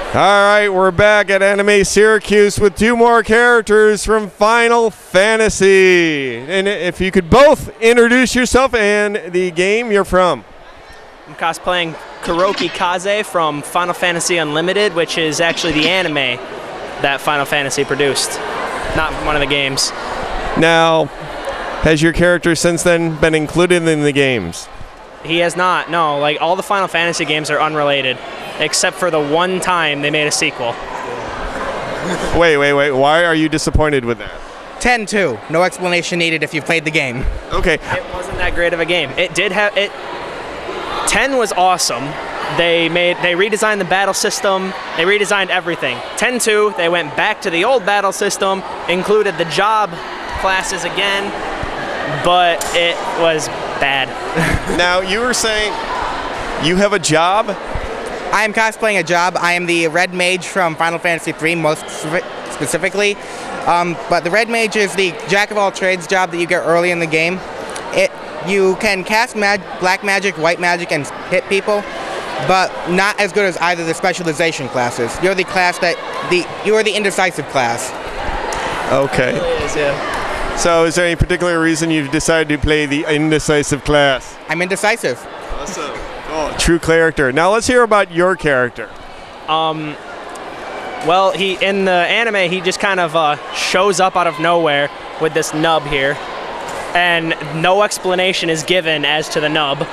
All right, we're back at Anime Syracuse with two more characters from Final Fantasy. And if you could both introduce yourself and the game you're from. I'm cosplaying Kuroki Kaze from Final Fantasy Unlimited, which is actually the anime that Final Fantasy produced, not one of the games. Now, has your character since then been included in the games? He has not, no. Like, all the Final Fantasy games are unrelated, except for the one time they made a sequel. Wait. Why are you disappointed with that? 10-2. No explanation needed if you've played the game. Okay. It wasn't that great of a game. It did have... 10 was awesome. They redesigned the battle system. They redesigned everything. 10-2, they went back to the old battle system, included the job classes again, but it was bad. Now, you were saying you have a job? I am cosplaying a job. I am the Red Mage from Final Fantasy III, most specifically. But the Red Mage is the jack-of-all-trades job that you get early in the game. You can cast black magic, white magic, and hit people, but not as good as either the specialization classes. You're the class you are the indecisive class. Okay. It really is, yeah. So is there any particular reason you've decided to play the indecisive class? I'm indecisive. Awesome. Oh, true character. Now let's hear about your character. Well, in the anime, he just kind of shows up out of nowhere with this nub here, and no explanation is given as to the nub.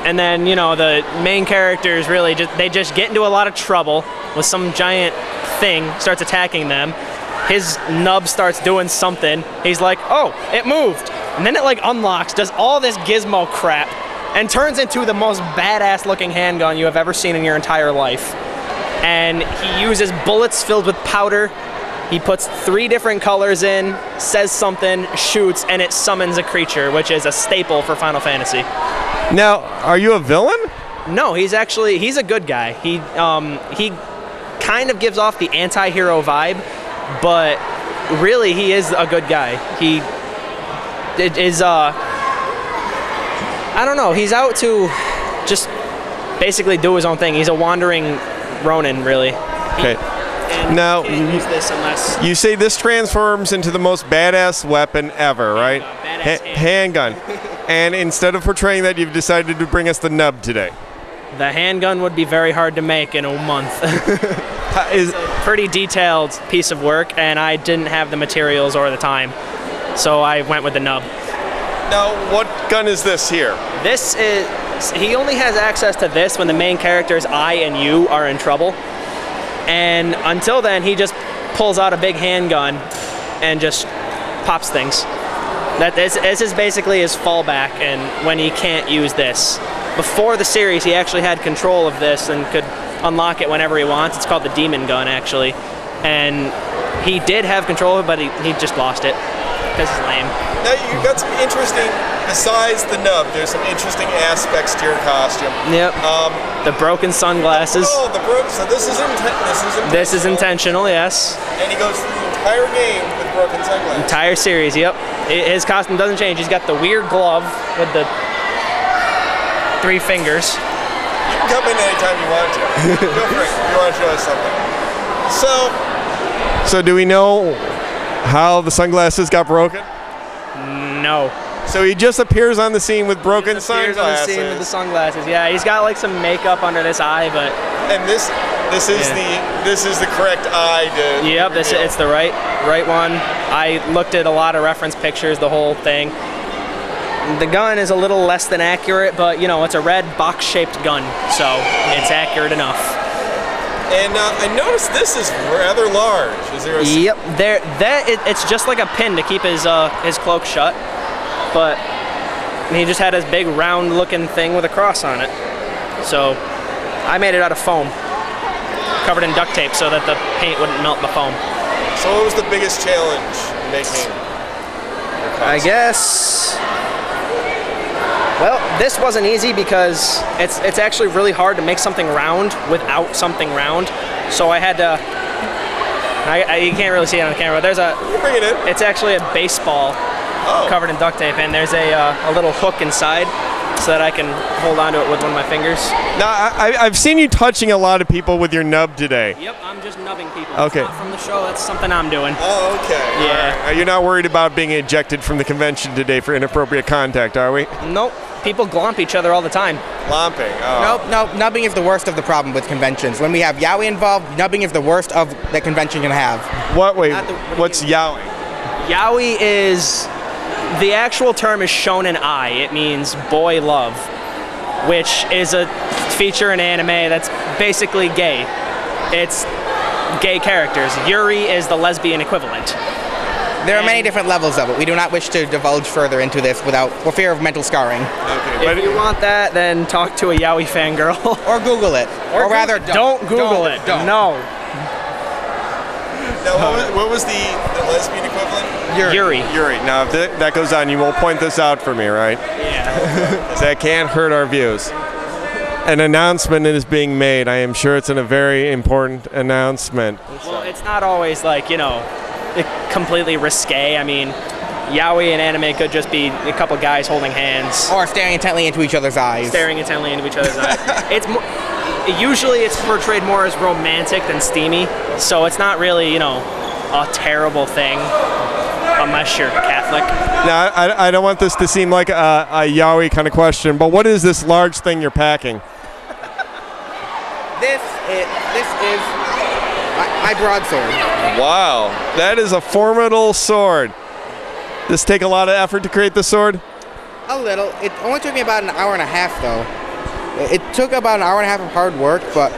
And then, you know, the main characters really just get into a lot of trouble with some giant thing starts attacking them. His nub starts doing something. He's like, oh, it moved. And then it like unlocks, does all this gizmo crap, and turns into the most badass looking handgun you have ever seen in your entire life. And he uses bullets filled with powder. He puts 3 different colors in, says something, shoots, and it summons a creature, which is a staple for Final Fantasy. Now, are you a villain? No, he's a good guy. He kind of gives off the anti-hero vibe, but really he is a good guy. He is, I don't know, he's out to just basically do his own thing. He's a wandering Ronin, really. Okay. Now, use this unless you say this transforms into the most badass weapon ever, right? Handgun. And instead of portraying that, you've decided to bring us the nub today. The handgun would be very hard to make in a month. It's a pretty detailed piece of work, and I didn't have the materials or the time, so I went with the nub. Now, what gun is this here? This is... He only has access to this when the main characters, I and you, are in trouble. And until then, he just pulls out a big handgun and just pops things. This is basically his fallback, and when he can't use this. Before the series, he actually had control of this and could unlock it whenever he wants. It's called the Demon Gun, actually. And he did have control of it, but he just lost it because he's lame. Now, you've got some interesting, besides the nub, there's some interesting aspects to your costume. Yep. The broken sunglasses. Oh, so this is intentional. This is intentional, yes. And he goes through the entire game with broken sunglasses. Entire series, yep. His costume doesn't change. He's got the weird glove with the 3 fingers. You can come in anytime you want to. Feel free if you want to show us something. So do we know how the sunglasses got broken? No. So he just appears on the scene with broken sunglasses. On the scene with the sunglasses. Yeah, he's got like some makeup under this eye, but. And this is the correct eye to. Yep, it's the right one. I looked at a lot of reference pictures, the whole thing. The gun is a little less than accurate, but you know, it's a red box-shaped gun, so it's accurate enough. And I noticed this is rather large. Is there a... Yep, it's just like a pin to keep his cloak shut, but he just had his big round-looking thing with a cross on it. So I made it out of foam, covered in duct tape so that the paint wouldn't melt the foam. So what was the biggest challenge in making your costume? I guess... Well, this wasn't easy because it's actually really hard to make something round without something round. So I had to. You can't really see it on the camera. But there's a. Bring it in. It's actually a baseball covered in duct tape, and there's a little hook inside. so that I can hold onto it with one of my fingers. Now, I've seen you touching a lot of people with your nub today. Yep, I'm just nubbing people. Okay. It's not from the show, that's something I'm doing. Oh, okay. Yeah. You're not worried about being ejected from the convention today for inappropriate contact, are we? Nope. People glomp each other all the time. Glomping. Oh. No, nubbing is the worst of the problem with conventions. When we have yaoi involved, nubbing is the worst of that convention can have. What? Wait. What's yaoi? Yaoi is, the actual term is shonen ai. It means boy love, which is a feature in anime that's basically gay. It's gay characters. Yuri is the lesbian equivalent. There are many different levels of it. We do not wish to divulge further into this for fear of mental scarring. Okay. If you want that, then talk to a yaoi fangirl. Or Google it. Or rather, don't Google it. Don't. No. Now, what was the lesbian equivalent? Yuri. Yuri. Now, if that goes on, you will point this out for me, right? Yeah. 'Cause that can't hurt our views. An announcement is being made. I am sure it's a very important announcement. Well, it's not always like, completely risque. I mean, yaoi in anime could just be a couple guys holding hands. Or staring intently into each other's eyes. Staring intently into each other's eyes. Usually it's portrayed more as romantic than steamy, so it's not really, a terrible thing, unless you're Catholic. Now, I don't want this to seem like a yaoi kind of question, but what is this large thing you're packing? This is my broadsword. Wow, that is a formidable sword. Does it take a lot of effort to create the sword? A little. It only took me about an hour and a half, though. It took about an hour and a half of hard work, but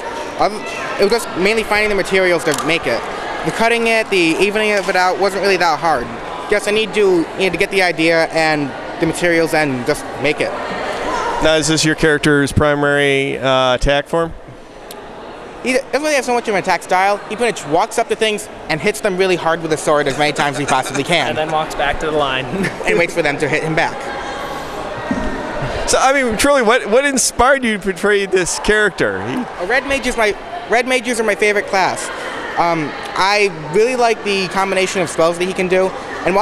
it was just mainly finding the materials to make it. The cutting it, the evening of it out wasn't really that hard. Just I need to get the idea and the materials and just make it. Now, is this your character's primary attack form? He doesn't really have so much of an attack style. He pretty much walks up to things and hits them really hard with a sword as many times as he possibly can. And then walks back to the line. And waits for them to hit him back. So, I mean, truly, what inspired you to portray this character? Red Mages are my favorite class. I really like the combination of spells that he can do, and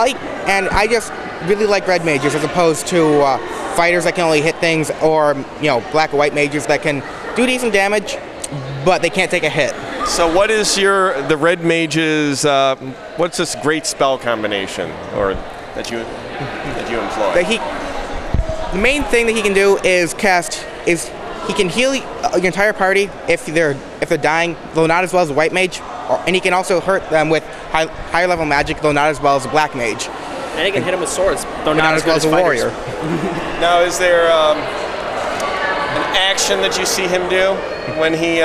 I just really like Red Mages as opposed to fighters that can only hit things, or black or white mages that can do decent damage, but they can't take a hit. So what is the Red Mage's, what's this great spell combination that you employ? The main thing that he can do is he can heal your entire party if they're dying, though not as well as a white mage, and he can also hurt them with higher level magic, though not as well as a black mage. And he can hit them with swords, though not as well as a warrior. Now, is there an action that you see him do when he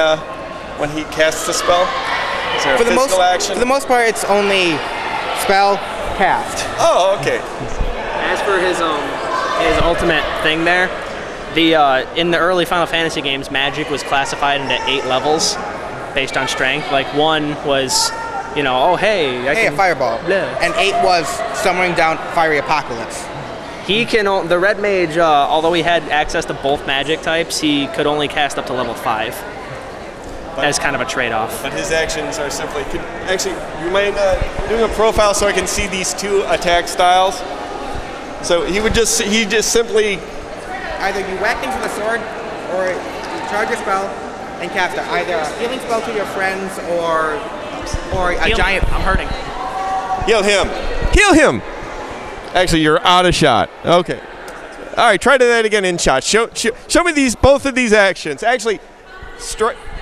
casts the spell? Is there a physical action? For the most part, it's only spell cast. Oh, okay. As for his ultimate thing there, in the early Final Fantasy games, magic was classified into 8 levels based on strength. Like 1 was, a fireball. Bleh. And 8 was summoning down fiery apocalypse. The Red Mage, although he had access to both magic types, he could only cast up to level 5. As kind of a trade-off. But his actions are simply. You mind doing a profile so I can see these 2 attack styles? So he just simply. Either you whack things with a sword, or you charge a spell and cast either a healing spell to your friends, or a giant. I'm hurting. Heal him. Heal him. Actually, you're out of shot. Okay. All right, try that again in shot. Show me both of these actions. Actually,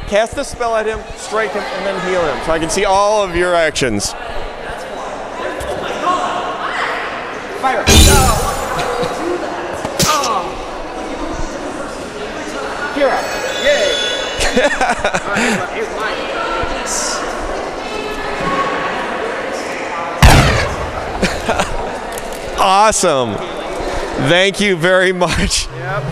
cast the spell at him, strike him, and then heal him, so I can see all of your actions. Fire. Pirro. Yay. Here's mine. Awesome. Thank you very much. Yep.